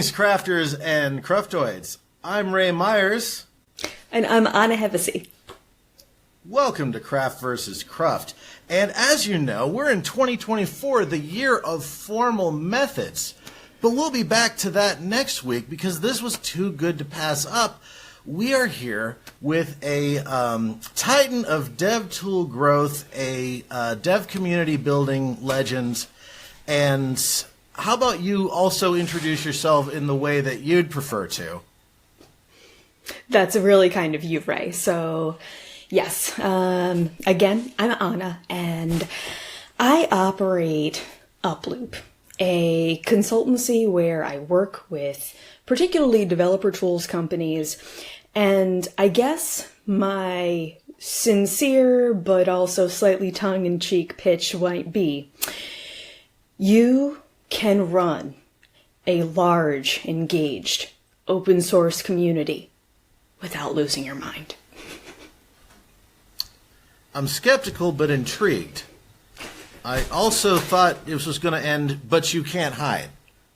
Greetings, crafters and cruftoids. I'm Ray Myers. And I'm Anna Hevesi. Welcome to Craft vs. Cruft. And as you know, we're in 2024, the year of formal methods. But we'll be back to that next week because this was too good to pass up. We are here with a titan of dev tool growth, a dev community building legend, and how about you also introduce yourself in the way that you'd prefer to? That's really kind of you, Ray. So, yes, again, I'm Anna, and I operate Uploop, a consultancy where I work with particularly developer tools companies, and I guess my sincere but also slightly tongue-in-cheek pitch might be, you can run a large, engaged, open source community without losing your mind. I'm skeptical but intrigued. I also thought this was going to end, but you can't hide.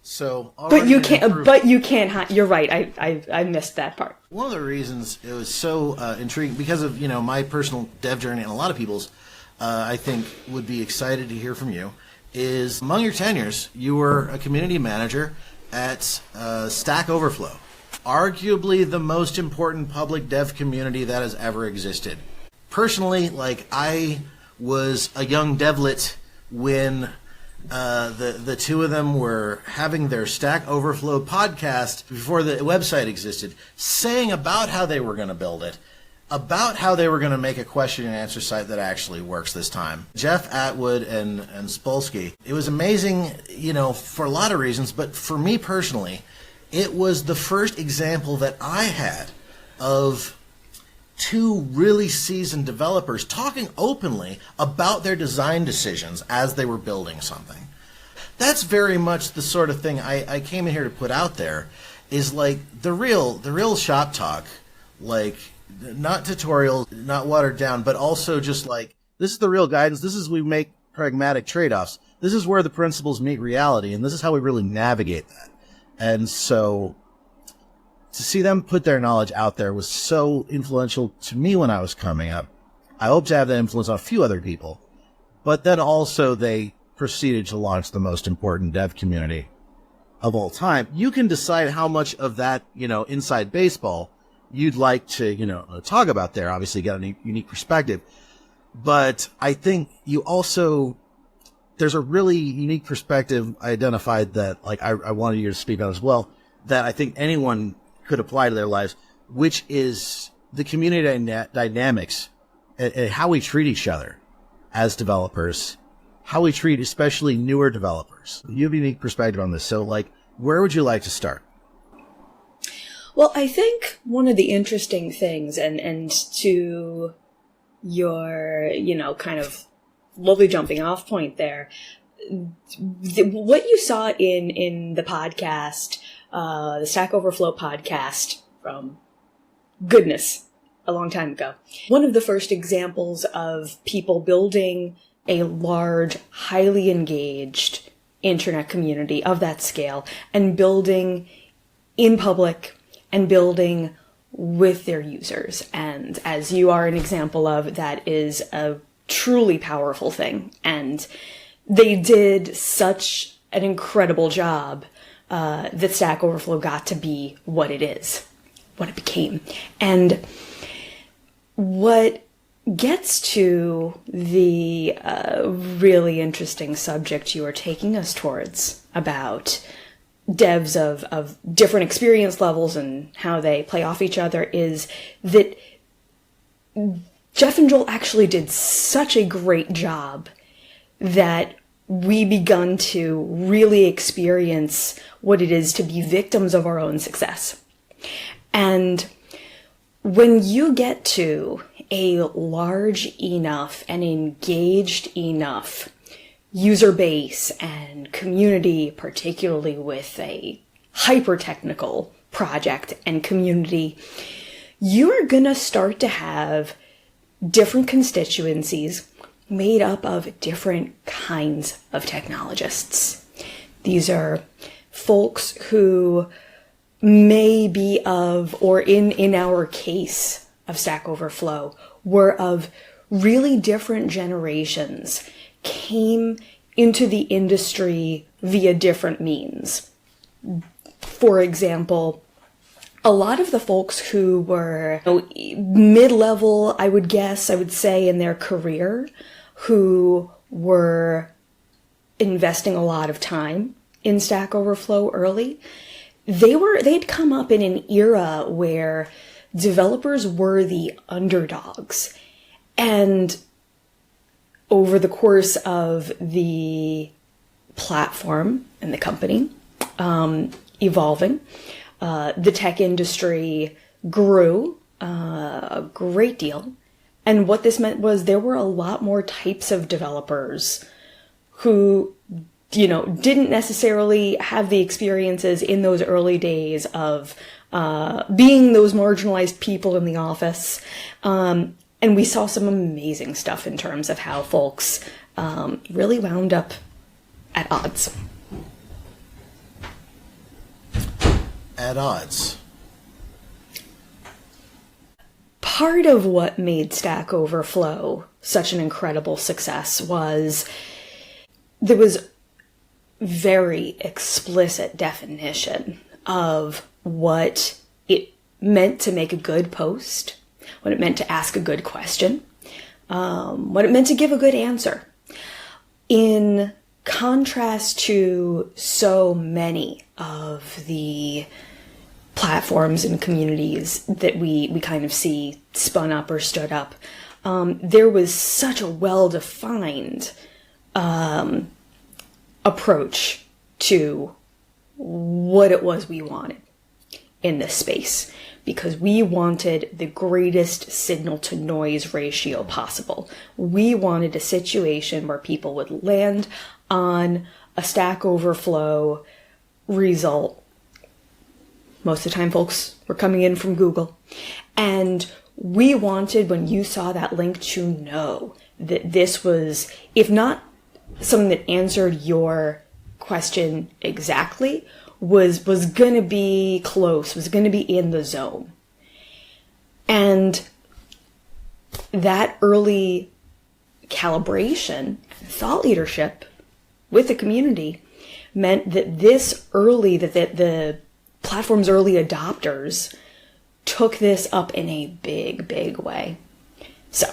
So, but you can't hide. You're right. I missed that part. One of the reasons it was so intriguing because of my personal dev journey and a lot of people's, I think would be excited to hear from you. Is among your tenures, you were a community manager at Stack Overflow, arguably the most important public dev community that has ever existed. Personally, I was a young devlet when the two of them were having their Stack Overflow podcast before the website existed, saying about how they were going to build it, about how they were going to make a question and answer site that actually works this time. Jeff Atwood and Spolsky. It was amazing, for a lot of reasons, but for me personally, it was the first example that I had of two really seasoned developers talking openly about their design decisions as they were building something. That's very much the sort of thing I came in here to put out there, is the real shop talk, not tutorials, not watered down, but also just this is the real guidance. This is we make pragmatic trade-offs. This is where the principles meet reality, and this is how we really navigate that. And so to see them put their knowledge out there was so influential to me when I was coming up. I hope to have that influence on a few other people. But then also they proceeded to launch the most important dev community of all time. You can decide how much of that, inside baseball you'd like to, talk about there. Obviously, you got a unique perspective. But I think you also, there's a really unique perspective I identified that, I wanted you to speak on as well, that I think anyone could apply to their lives, which is the community dynamics and how we treat each other as developers, how we treat especially newer developers. You have a unique perspective on this. So, where would you like to start? Well, I think one of the interesting things, and to your, kind of lovely jumping off point there, what you saw in the podcast, the Stack Overflow podcast from goodness, a long time ago. One of the first examples of people building a large, highly engaged internet community of that scale and building in public and building with their users. And as you are an example of, that is a truly powerful thing. And they did such an incredible job that Stack Overflow got to be what it is, what it became. And what gets to the really interesting subject you are taking us towards about devs of different experience levels and how they play off each other is that Jeff and Joel actually did such a great job that we begun to really experience what it is to be victims of our own success. And when you get to a large enough and engaged enough user base and community, particularly with a hyper-technical project and community, you're gonna start to have different constituencies made up of different kinds of technologists. These are folks who may be of, or in our case of Stack Overflow, were of really different generations, came into the industry via different means. For example, a lot of the folks who were mid-level, I would say, in their career, who were investing a lot of time in Stack Overflow early, they'd come up in an era where developers were the underdogs. And over the course of the platform and the company evolving, the tech industry grew a great deal. And what this meant was there were a lot more types of developers who, didn't necessarily have the experiences in those early days of being those marginalized people in the office. And we saw some amazing stuff in terms of how folks really wound up at odds. At odds. Part of what made Stack Overflow such an incredible success was there was very explicit definition of what it meant to make a good post, what it meant to ask a good question, what it meant to give a good answer. In contrast to so many of the platforms and communities that we kind of see spun up or stood up, there was such a well-defined approach to what it was we wanted in this space, because we wanted the greatest signal to noise ratio possible. We wanted a situation where people would land on a Stack Overflow result. Most of the time folks were coming in from Google. And we wanted, when you saw that link, to know that this was, if not something that answered your question exactly, was going to be close, was going to be in the zone. And that early calibration, thought leadership with the community meant that the platform's early adopters took this up in a big, big way. So,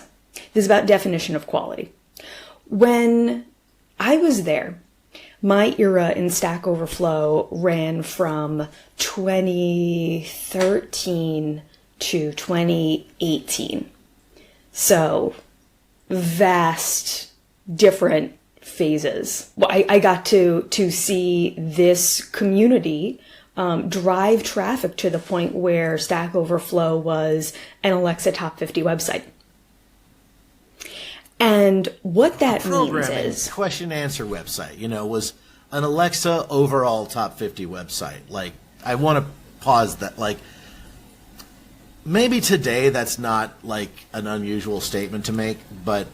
this is about definition of quality. When I was there, my era in Stack Overflow ran from 2013 to 2018. So, vast different phases. I got to see this community drive traffic to the point where Stack Overflow was an Alexa Top 50 website. And what that means is... question answer website, was an Alexa overall top 50 website. Like, I want to pause that. Like, maybe today that's not, like, an unusual statement to make, but,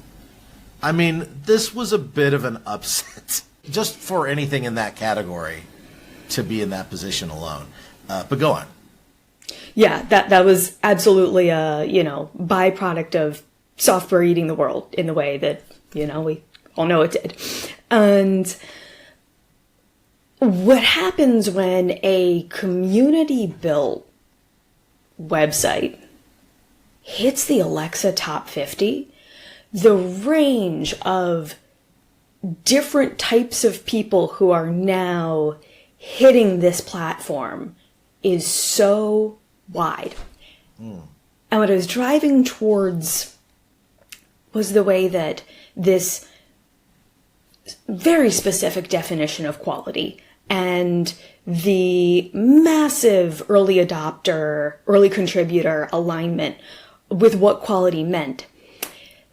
I mean, this was a bit of an upset. Just for anything in that category to be in that position alone. But go on. Yeah, that was absolutely a, byproduct of software eating the world in the way that, we all know it did. And what happens when a community-built website hits the Alexa Top 50, the range of different types of people who are now hitting this platform is so wide. And what I was driving towards was the way that this very specific definition of quality and the massive early adopter, early contributor alignment with what quality meant,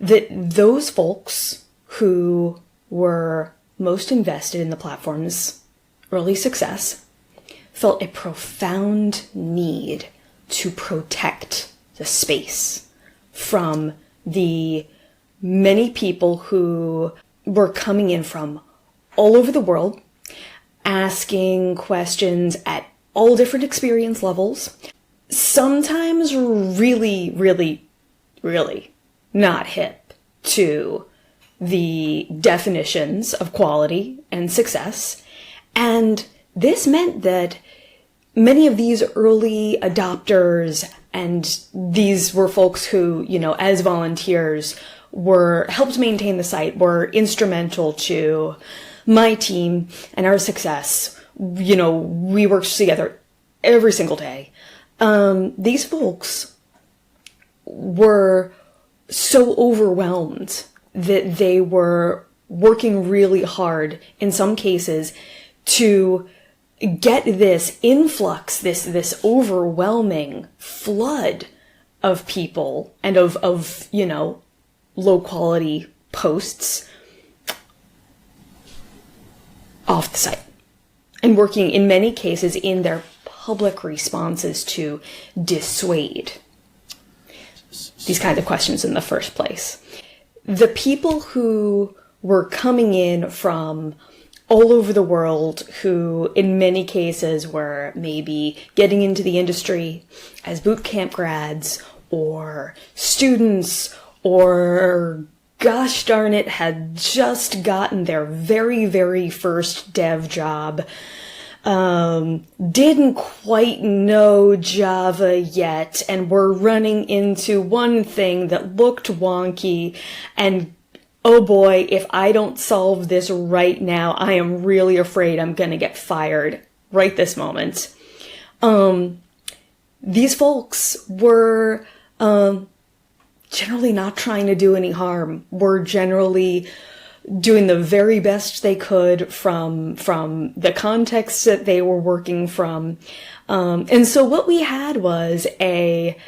that those folks who were most invested in the platform's early success felt a profound need to protect the space from the many people who were coming in from all over the world, asking questions at all different experience levels, sometimes really, really, really not hip to the definitions of quality and success. And this meant that many of these early adopters, and these were folks who, as volunteers, helped maintain the site, were instrumental to my team and our success. We worked together every single day. These folks were so overwhelmed that they were working really hard, in some cases, to get this influx, this overwhelming flood of people and of low quality posts off the site, and working in many cases in their public responses to dissuade these kinds of questions in the first place. The people who were coming in from all over the world, who in many cases were maybe getting into the industry as boot camp grads or students, or gosh darn it, had just gotten their very, very first dev job, didn't quite know Java yet, and were running into one thing that looked wonky, and oh boy, if I don't solve this right now, I am really afraid I'm gonna get fired right this moment. These folks were generally not trying to do any harm, were generally doing the very best they could from the context that they were working from. And so what we had was a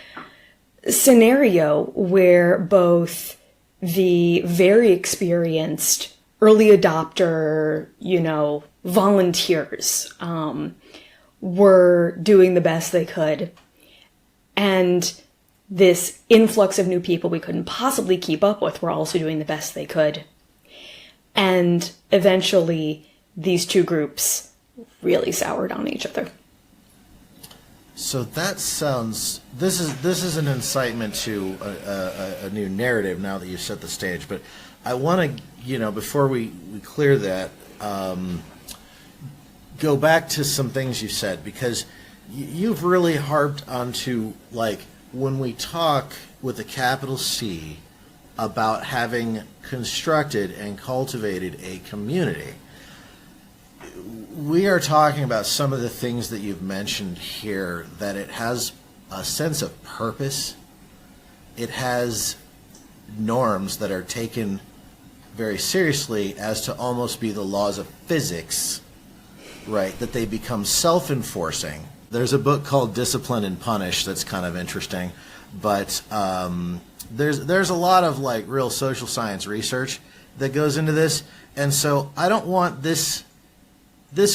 scenario where both the very experienced early adopter, volunteers, were doing the best they could. And this influx of new people we couldn't possibly keep up with were also doing the best they could. And eventually, these two groups really soured on each other. So that sounds. This is an incitement to a new narrative now that you set the stage. But I want to, before we clear that, go back to some things you said, because you've really harped onto, like, when we talk with a capital C about having constructed and cultivated a community, we are talking about some of the things that you've mentioned here, that it has a sense of purpose. It has norms that are taken very seriously as to almost be the laws of physics, right? That they become self-enforcing. There's a book called Discipline and Punish that's kind of interesting, but there's a lot of, like, real social science research that goes into this, and so I don't want this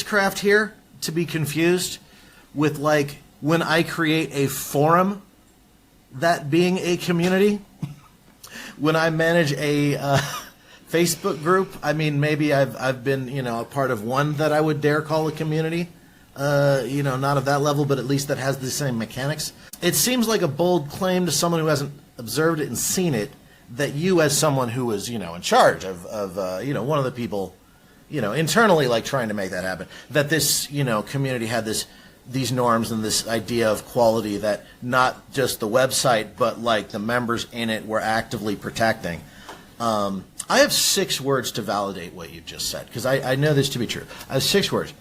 craft here to be confused with, like, when I create a forum, that being a community. When I manage a Facebook group, I mean, maybe I've been, a part of one that I would dare call a community. Not of that level, but at least that has the same mechanics. It seems like a bold claim to someone who hasn't observed it and seen it, that you, as someone who was, in charge of one of the people, internally, like, trying to make that happen, that this, community had these norms and this idea of quality that not just the website, but, like, the members in it were actively protecting. I have 6 words to validate what you just said, because I know this to be true. I have 6 words.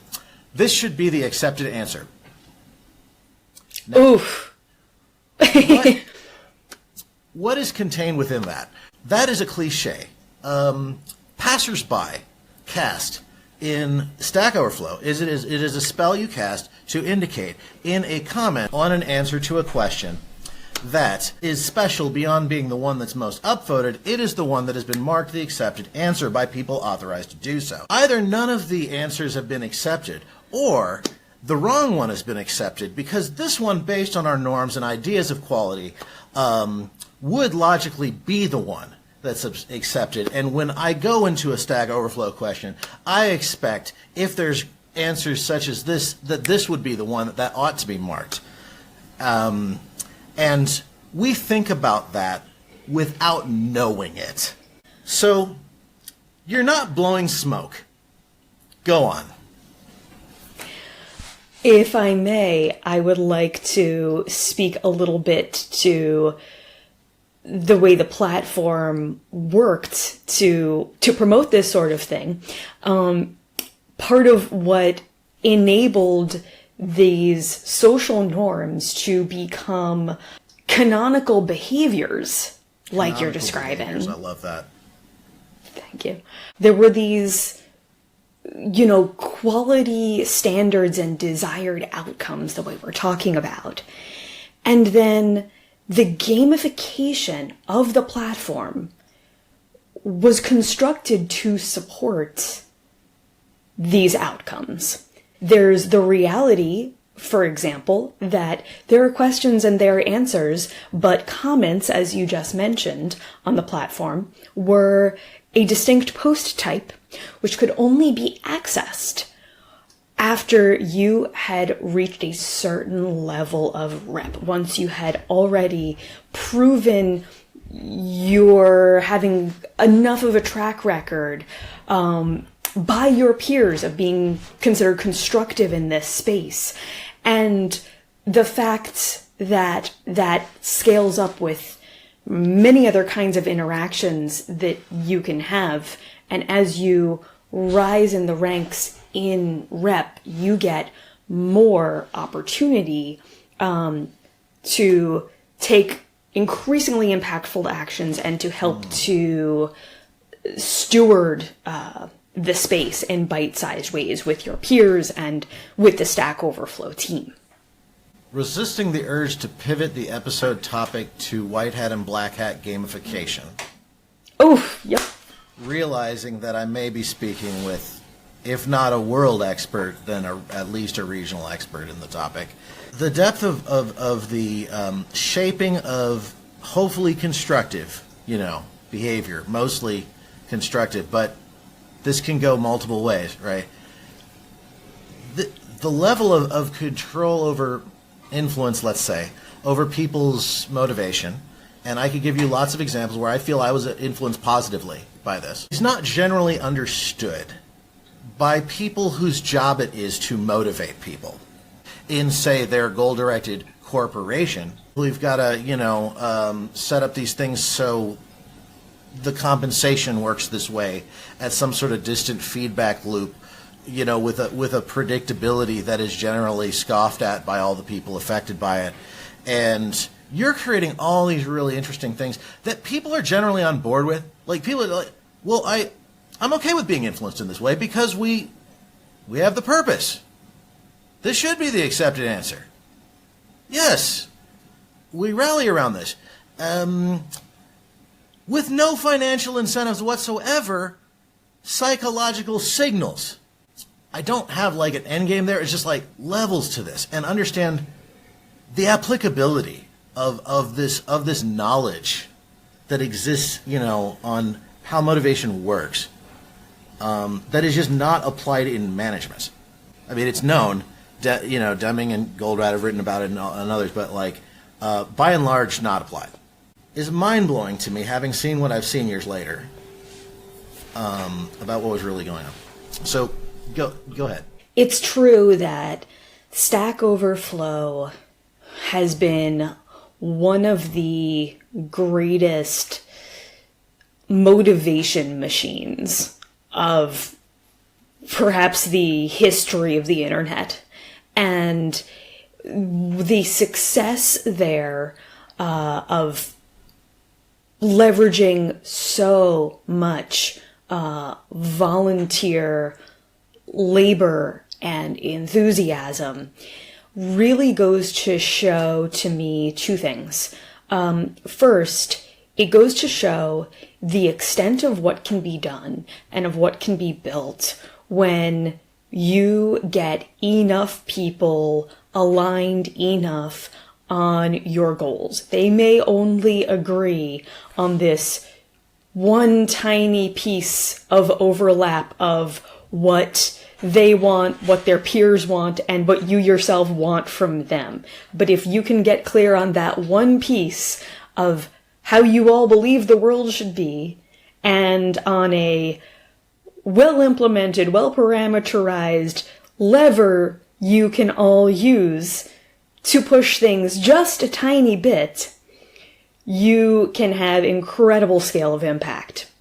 This should be the accepted answer. Now, oof. What is contained within that? That is a cliche. Passersby cast in Stack Overflow it is a spell you cast to indicate in a comment on an answer to a question that is special beyond being the one that's most upvoted. It is the one that has been marked the accepted answer by people authorized to do so. Either none of the answers have been accepted, or the wrong one has been accepted, because this one, based on our norms and ideas of quality, would logically be the one that's accepted. And when I go into a Stack Overflow question, I expect, if there's answers such as this, that this would be the one that ought to be marked. And we think about that without knowing it. So you're not blowing smoke. Go on. If I may, I would like to speak a little bit to the way the platform worked to promote this sort of thing. Part of what enabled these social norms to become canonical behaviors, like you're describing. I love that. Thank you. There were these, quality standards and desired outcomes the way we're talking about. And then the gamification of the platform was constructed to support these outcomes. There's the reality, for example, that there are questions and there are answers, but comments, as you just mentioned, on the platform were a distinct post type, which could only be accessed after you had reached a certain level of rep. Once you had already proven you're having enough of a track record by your peers of being considered constructive in this space. And the fact that that scales up with many other kinds of interactions that you can have. And as you rise in the ranks in rep, you get more opportunity to take increasingly impactful actions and to help to steward the space in bite-sized ways with your peers and with the Stack Overflow team. Resisting the urge to pivot the episode topic to white hat and black hat gamification. Oh, yep. Realizing that I may be speaking with, if not a world expert, then at least a regional expert in the topic. The depth of the shaping of hopefully constructive, behavior, mostly constructive, but this can go multiple ways, right? The level of control over influence, let's say, over people's motivation, and I could give you lots of examples where I feel I was influenced positively by this. It's not generally understood by people whose job it is to motivate people. In, say, their goal-directed corporation, we've got to, set up these things so the compensation works this way at some sort of distant feedback loop, with a predictability that is generally scoffed at by all the people affected by it. And you're creating all these really interesting things that people are generally on board with. Like, people are like, well, I'm okay with being influenced in this way because we have the purpose. This should be the accepted answer. Yes, we rally around this. With no financial incentives whatsoever, psychological signals. I don't have like an end game there. It's just like levels to this, and understand the applicability of this knowledge that exists, on how motivation works. That is just not applied in management. I mean, it's known. Deming and Goldratt have written about it and others, but by and large, not applied. Is mind-blowing to me, having seen what I've seen years later, about what was really going on. So, go ahead. It's true that Stack Overflow has been one of the greatest motivation machines of perhaps the history of the internet. And the success there of leveraging so much volunteer labor and enthusiasm really goes to show to me two things. First, it goes to show the extent of what can be done and of what can be built when you get enough people aligned enough on your goals. They may only agree on this one tiny piece of overlap of what they want, what their peers want, and what you yourself want from them. But if you can get clear on that one piece of how you all believe the world should be, and on a well-implemented, well-parameterized lever you can all use to push things just a tiny bit, you can have incredible scale of impact.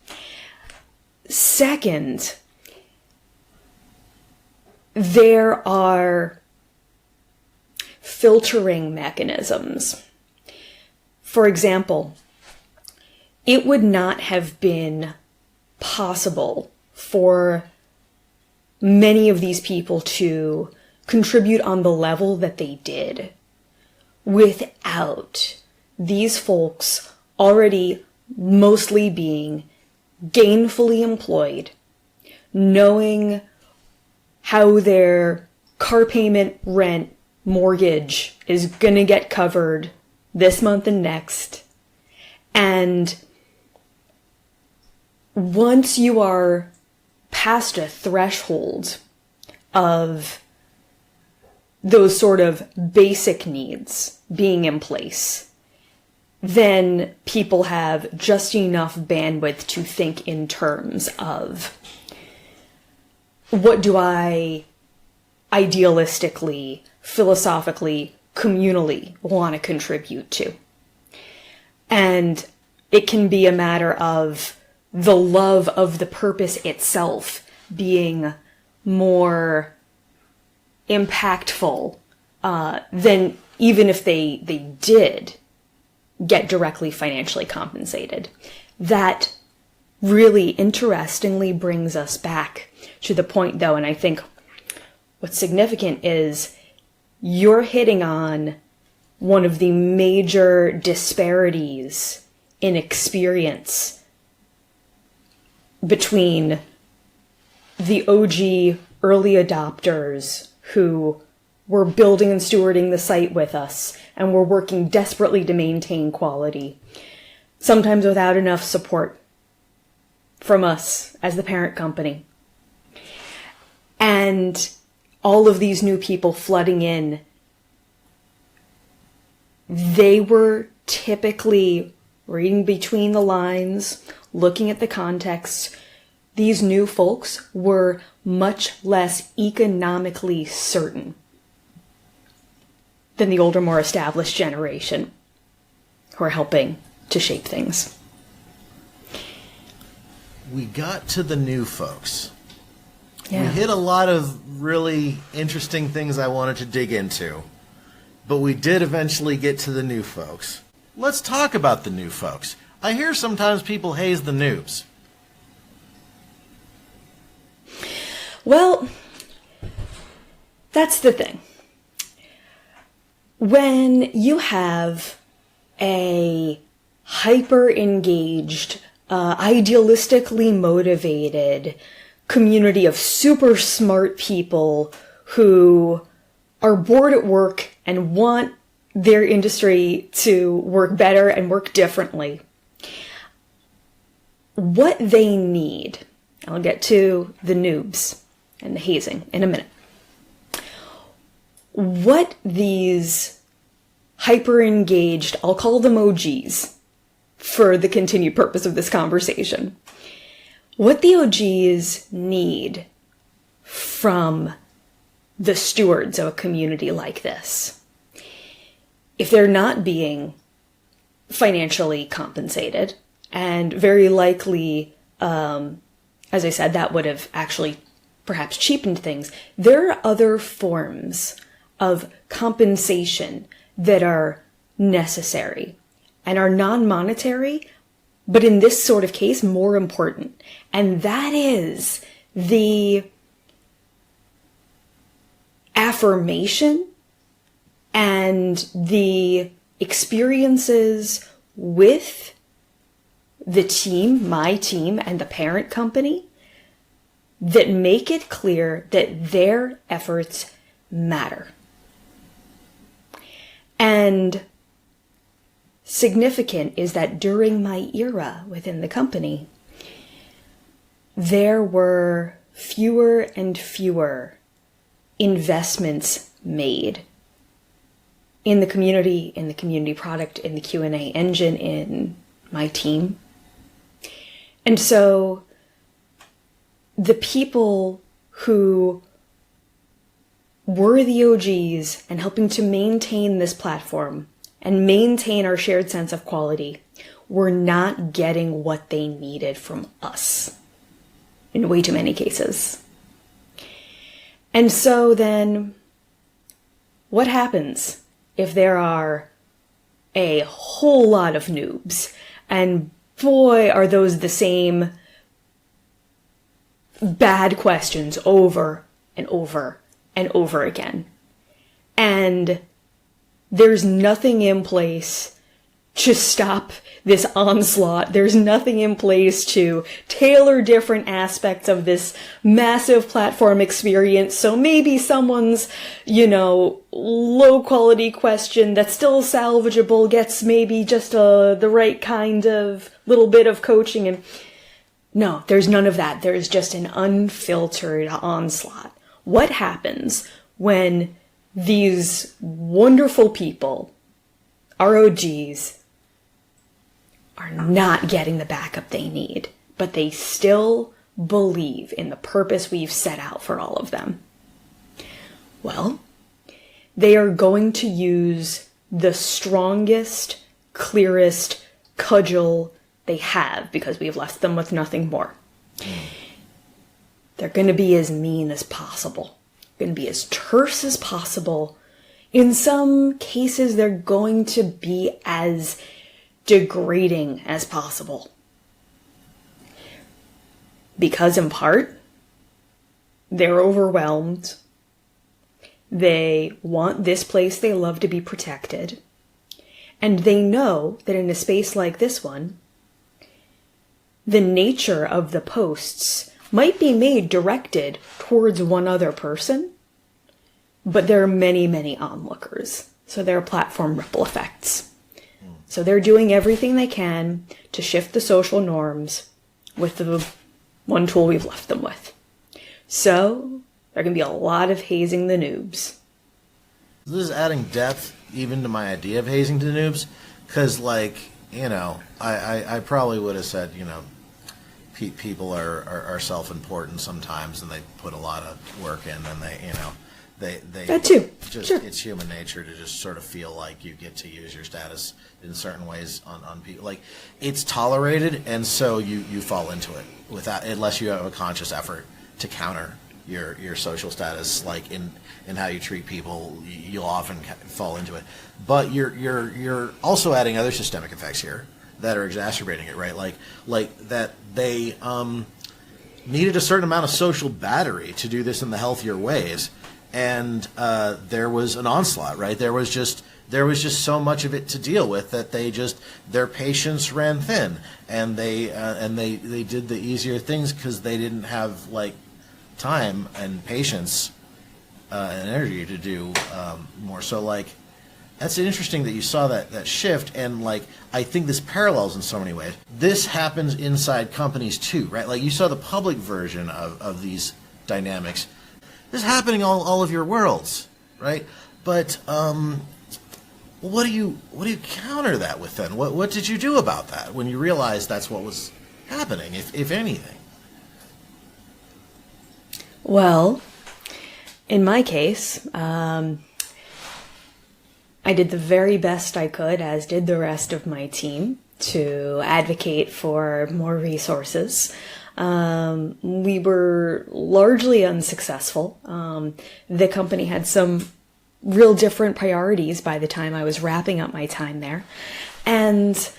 Second, there are filtering mechanisms. For example, it would not have been possible for many of these people to contribute on the level that they did without these folks already mostly being gainfully employed, knowing how their car payment, rent, mortgage is going to get covered this month and next. And once you are past a threshold of those sort of basic needs being in place, then people have just enough bandwidth to think in terms of, what do I idealistically, philosophically, communally want to contribute to? And it can be a matter of the love of the purpose itself being more impactful than even if they did get directly financially compensated. That really interestingly brings us back to the point, though, and I think what's significant is you're hitting on one of the major disparities in experience between the OG early adopters who were building and stewarding the site with us and were working desperately to maintain quality, sometimes without enough support from us as the parent company. And all of these new people flooding in, they were typically reading between the lines, looking at the context. These new folks were much less economically certain than the older, more established generation who are helping to shape things. We got to the new folks. Yeah. We hit a lot of really interesting things I wanted to dig into, but we did eventually get to the new folks. Let's talk about the new folks. I hear sometimes people haze the noobs. Well, that's the thing. When you have a hyper-engaged, idealistically motivated community of super smart people who are bored at work and want their industry to work better and work differently, what they need, I'll get to the noobs and the hazing in a minute. What these hyper-engaged, I'll call them OGs for the continued purpose of this conversation, what the OGs need from the stewards of a community like this, if they're not being financially compensated, and very likely, as I said, that would have actually perhaps cheapened things, there are other forms of compensation that are necessary and are non-monetary, but in this sort of case, more important. And that is the affirmation and the experiences with the team, my team, and the parent company that make it clear that their efforts matter. And significant is that during my era within the company, there were fewer and fewer investments made in the community product, in the Q&A engine, in my team. And so the people who were the OGs and helping to maintain this platform and maintain our shared sense of quality were not getting what they needed from us in way too many cases. And so then what happens if there are a whole lot of noobs? And boy, are those the same bad questions over and over and over again. And there's nothing in place to stop this onslaught. There's nothing in place to tailor different aspects of this massive platform experience. So maybe someone's, low quality question that's still salvageable gets maybe just the right kind of little bit of coaching. And no, there's none of that. There's just an unfiltered onslaught. What happens when these wonderful people, ROGs, are not getting the backup they need, but they still believe in the purpose we've set out for all of them? Well, they are going to use the strongest, clearest cudgel they have because we've left them with nothing more. They're going to be as mean as possible. Going to be as terse as possible. In some cases, they're going to be as degrading as possible. Because in part, they're overwhelmed. They want this place they love to be protected. And they know that in a space like this one, the nature of the posts might be made directed towards one other person, but there are many, many onlookers. So there are platform ripple effects. So they're doing everything they can to shift the social norms with the one tool we've left them with. So there can be a lot of hazing the noobs. This is adding depth even to my idea of hazing to the noobs, because, I probably would have said, people are self-important sometimes, and they put a lot of work in, and they that too. Just sure. It's human nature to just sort of feel like you get to use your status in certain ways on people. Like, it's tolerated, and so you fall into it without, unless you have a conscious effort to counter your social status, like in how you treat people. You'll often fall into it, but you're also adding other systemic effects here that are exacerbating it, right? Like that they needed a certain amount of social battery to do this in the healthier ways, and there was an onslaught, right? There was just so much of it to deal with that their patience ran thin, and they did the easier things because they didn't have time and patience and energy to do more. So that's interesting that you saw that shift, and I think this parallels in so many ways. This happens inside companies too, right? Like, you saw the public version of these dynamics. This is happening all of your worlds, right? But what do you counter that with then? What did you do about that when you realized that's what was happening, if anything? Well, in my case, I did the very best I could, as did the rest of my team, to advocate for more resources. We were largely unsuccessful. The company had some real different priorities by the time I was wrapping up my time there. And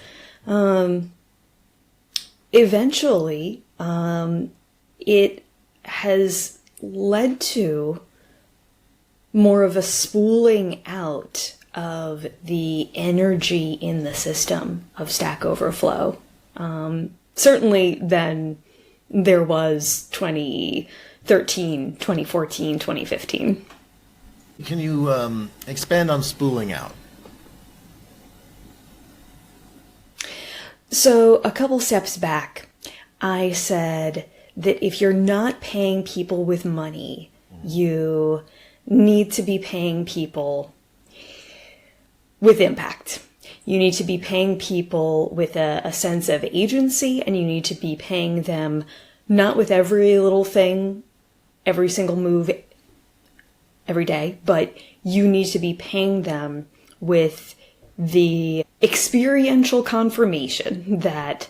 eventually, it has led to more of a spooling out of the energy in the system of Stack Overflow. Certainly than there was 2013, 2014, 2015. Can you expand on spooling out? So a couple steps back, I said that if you're not paying people with money, you need to be paying people with impact. You need to be paying people with a sense of agency, and you need to be paying them not with every little thing, every single move, every day, but you need to be paying them with the experiential confirmation that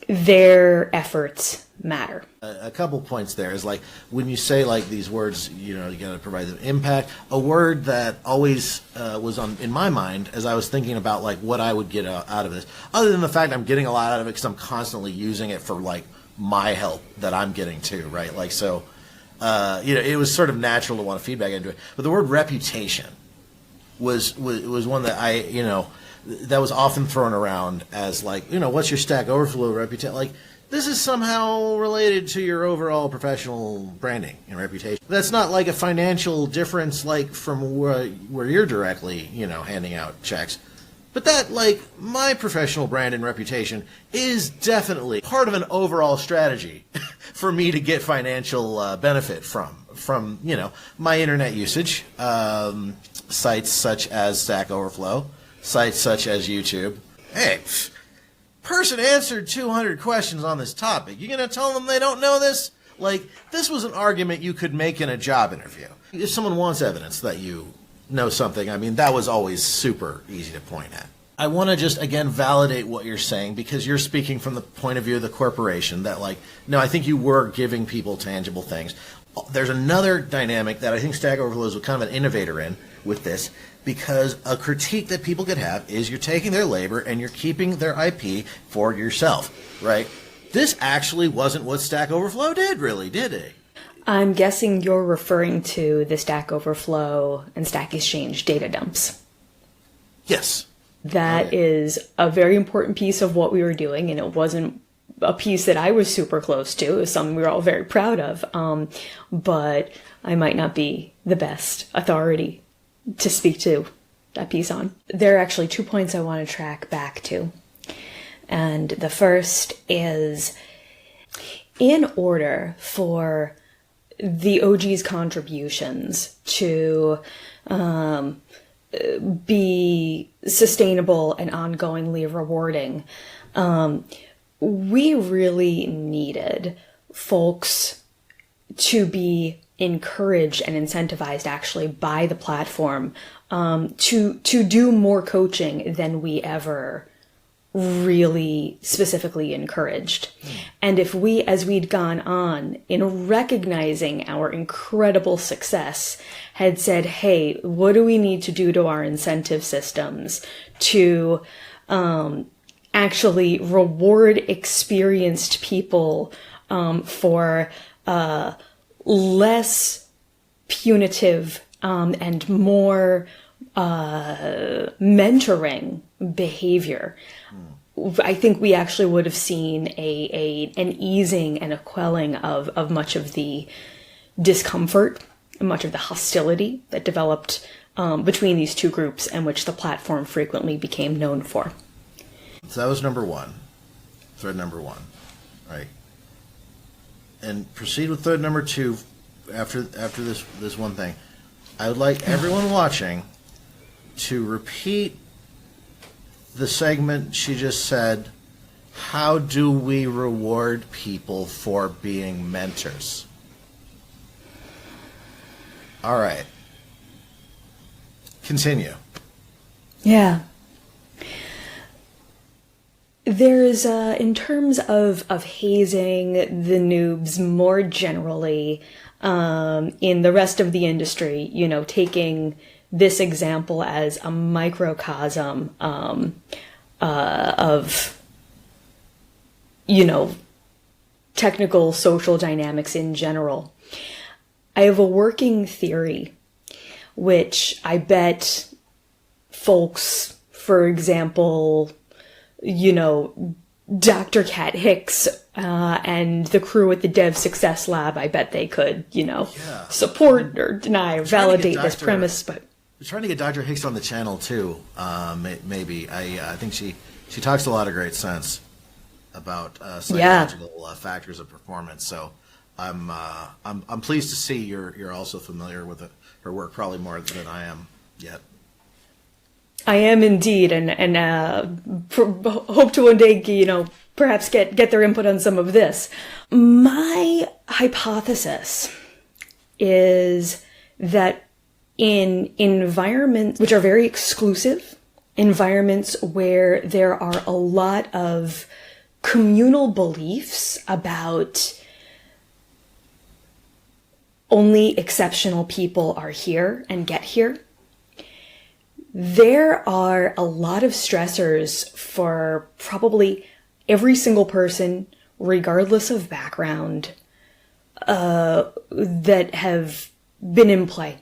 their efforts matter. A couple points there is like when you say like these words, you got to provide them impact. A word that always was on in my mind as I was thinking about like what I would get out of this, other than the fact I'm getting a lot out of it because I'm constantly using it for like my help that I'm getting too, right? Like so, it was sort of natural to want to feedback into it. But the word reputation was one that that was often thrown around as like, what's your Stack Overflow reputation? Like, this is somehow related to your overall professional branding and reputation. That's not like a financial difference like from where you're directly, handing out checks. But that, like, my professional brand and reputation is definitely part of an overall strategy for me to get financial benefit from my internet usage, sites such as Stack Overflow, sites such as YouTube. Hey, person answered 200 questions on this topic. You gonna tell them they don't know this? Like, this was an argument you could make in a job interview. If someone wants evidence that you know something, I mean, that was always super easy to point at. I want to just, again, validate what you're saying because you're speaking from the point of view of the corporation that, like, no, I think you were giving people tangible things. There's another dynamic that I think Stack Overflow is kind of an innovator in with this, because a critique that people could have is you're taking their labor and you're keeping their IP for yourself, right? This actually wasn't what Stack Overflow did, really, did it? I'm guessing you're referring to the Stack Overflow and Stack Exchange data dumps. Yes. That is a very important piece of what we were doing, and it wasn't a piece that I was super close to. It was something we were all very proud of, but I might not be the best authority to speak to that piece on. There are actually 2 points I want to track back to. And the first is, in order for the OG's contributions to be sustainable and ongoingly rewarding, we really needed folks to be encouraged and incentivized actually by the platform to do more coaching than we ever really specifically encouraged. And if we, as we'd gone on, in recognizing our incredible success, had said, hey, what do we need to do to our incentive systems to actually reward experienced people for less punitive and more mentoring behavior, I think we actually would have seen an easing and a quelling of much of the discomfort and much of the hostility that developed between these two groups, and which the platform frequently became known for. So that was number one, thread number one, right? And proceed with thread number two after this one thing. I would like everyone watching to repeat the segment she just said. How do we reward people for being mentors? All right. Continue. Yeah. There's, in terms of hazing the noobs more generally, in the rest of the industry, taking this example as a microcosm of, technical social dynamics in general. I have a working theory, which I bet folks, for example, Dr. Kat Hicks and the crew at the Dev Success Lab, I bet they could, support or deny or validate this premise. But we're trying to get Dr. Hicks on the channel too. Maybe I think she talks a lot of great sense. about psychological factors of performance. So I'm pleased to see you're also familiar with her work, probably more than I am yet. I am indeed, and hope to one day, perhaps get their input on some of this. My hypothesis is that in environments which are very exclusive, environments where there are a lot of communal beliefs about only exceptional people are here and get here, there are a lot of stressors for probably every single person, regardless of background, that have been in play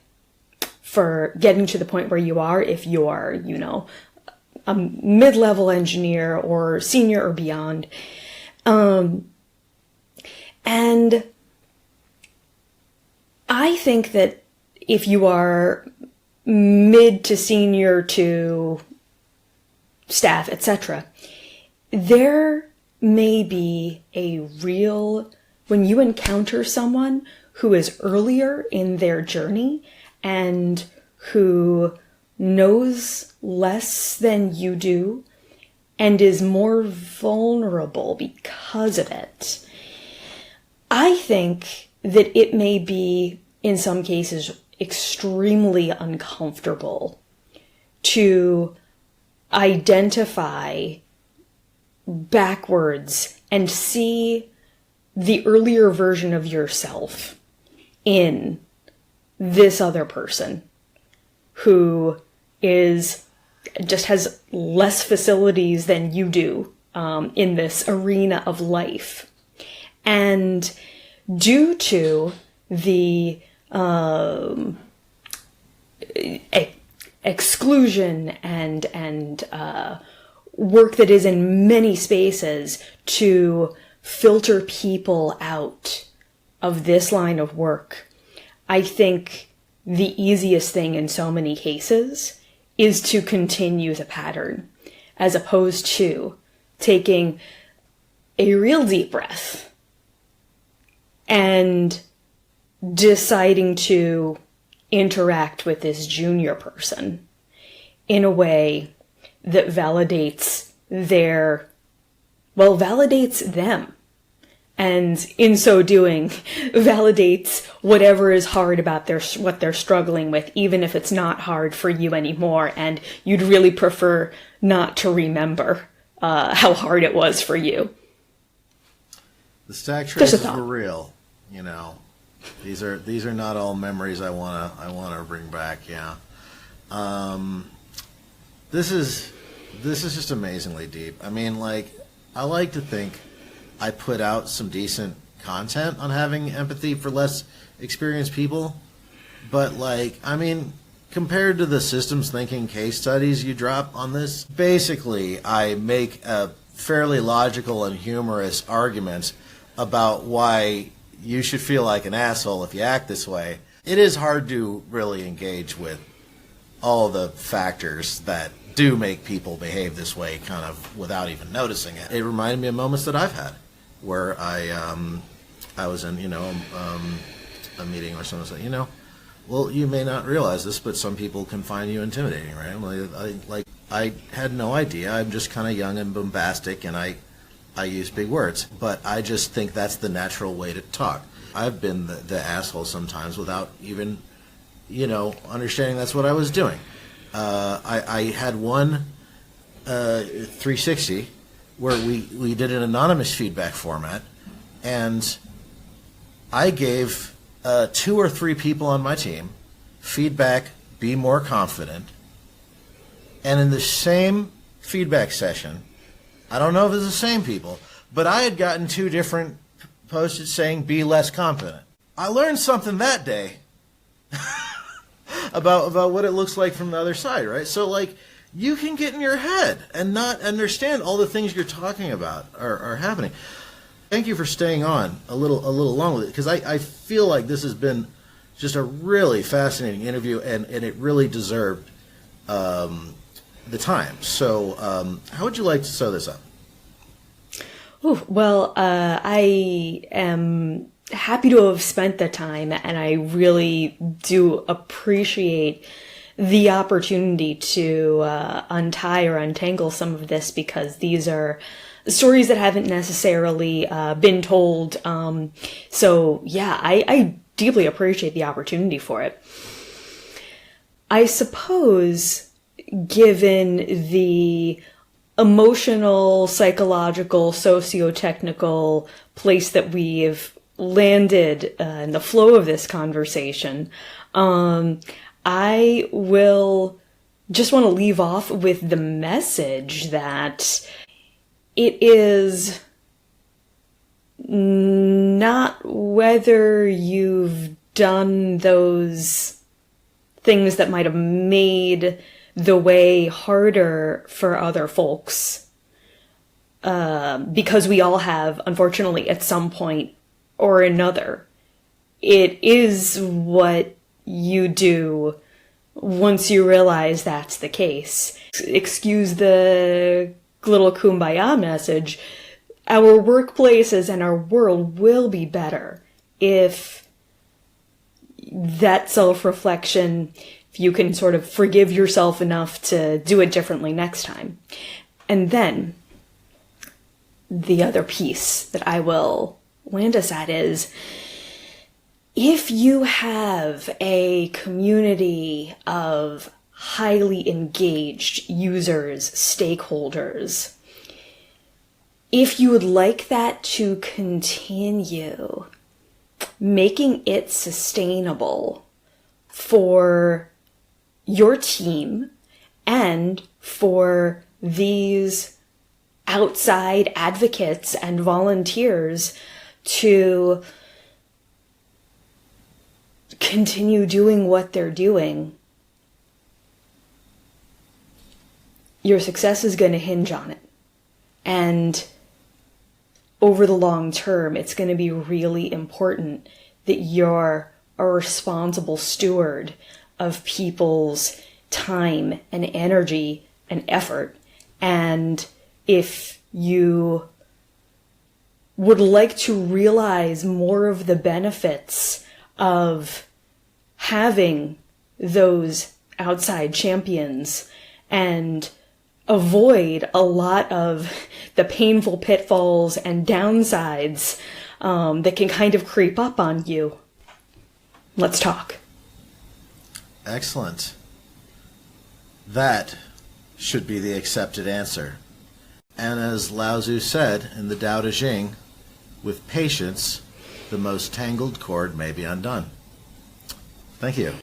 for getting to the point where you are, if you are, a mid-level engineer or senior or beyond. And I think that if you are mid to senior to staff, etc., there may be a real, when you encounter someone who is earlier in their journey and who knows less than you do and is more vulnerable because of it, I think that it may be, in some cases, extremely uncomfortable to identify backwards and see the earlier version of yourself in this other person who just has less facilities than you do in this arena of life. And due to the exclusion and work that is in many spaces to filter people out of this line of work, I think the easiest thing in so many cases is to continue the pattern, as opposed to taking a real deep breath and deciding to interact with this junior person in a way that validates validates them. And in so doing, validates whatever is hard about what they're struggling with, even if it's not hard for you anymore, and you'd really prefer not to remember how hard it was for you. The stack traces were real, These are not all memories I wanna bring back. Yeah, this is just amazingly deep. I mean, I like to think I put out some decent content on having empathy for less experienced people, but compared to the systems thinking case studies you drop on this, basically I make a fairly logical and humorous argument about why you should feel like an asshole if you act this way. It is hard to really engage with all the factors that do make people behave this way kind of without even noticing it. It reminded me of moments that I've had where I was in, a meeting where someone said, well, you may not realize this, but some people can find you intimidating, right? I had no idea. I'm just kind of young and bombastic, and I use big words, but I just think that's the natural way to talk. I've been the asshole sometimes without even, understanding that's what I was doing. I had one 360 where we did an anonymous feedback format, and I gave 2 or 3 people on my team feedback, be more confident, and in the same feedback session, I don't know if it's the same people, but I had gotten 2 different posts saying be less confident. I learned something that day about what it looks like from the other side, right? So you can get in your head and not understand all the things you're talking about are happening. Thank you for staying on a little long with it, because I feel like this has been just a really fascinating interview, and it really deserved the time. So how would you like to sew this up? Ooh, well, I am happy to have spent the time, and I really do appreciate the opportunity to untie or untangle some of this, because these are stories that haven't necessarily been told. So yeah, I deeply appreciate the opportunity for it. I suppose, given the emotional, psychological, socio-technical place that we've landed in the flow of this conversation, I will just want to leave off with the message that it is not whether you've done those things that might have made the way harder for other folks, because we all have, unfortunately, at some point or another. It is what you do once you realize that's the case. Excuse the little kumbaya message. Our workplaces and our world will be better if that self-reflection, if you can sort of forgive yourself enough to do it differently next time. And then the other piece that I will land us at is, if you have a community of highly engaged users, stakeholders, if you would like that to continue, making it sustainable for your team and for these outside advocates and volunteers to continue doing what they're doing, your success is going to hinge on it. And over the long term, it's going to be really important that you're a responsible steward of people's time and energy and effort. And if you would like to realize more of the benefits of having those outside champions and avoid a lot of the painful pitfalls and downsides that can kind of creep up on you, let's talk. Excellent. That should be the accepted answer. And as Lao Tzu said in the Tao Te Ching, with patience, the most tangled cord may be undone. Thank you.